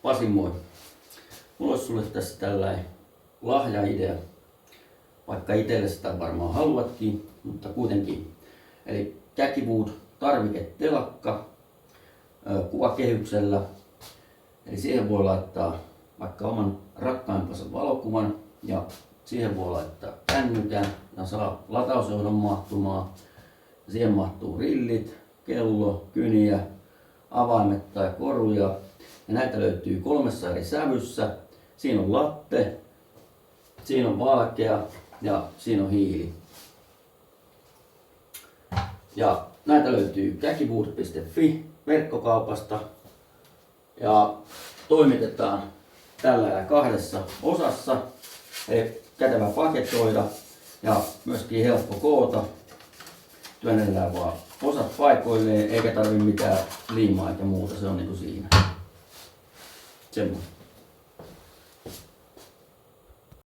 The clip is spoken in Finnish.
Pasi, moi. Mulla olisi sulle tässä tällainen lahjaidea, vaikka itselle sitä varmaan haluatkin, mutta kuitenkin. Eli Käkiwood tarviketelakka kuvakehyksellä. Eli siihen voi laittaa vaikka oman rakkaimpansa valokuvan ja siihen voi laittaa kännykän ja saa latausjohdon mahtumaan. Siihen mahtuu rillit, kello, kyniä, avaimet tai koruja. Ja näitä löytyy 3 eri sävyssä. Siinä on latte, siinä on valkea ja siinä on hiili. Ja näitä löytyy käkiwood.fi verkkokaupasta ja toimitetaan tällä 2 osassa. Eli kätevä paketoida ja myöskin helppo koota. Työnnellään vaan osat paikoilleen eikä tarvi mitään liimaa eikä muuta, se on niinku siinä. Semmoinen.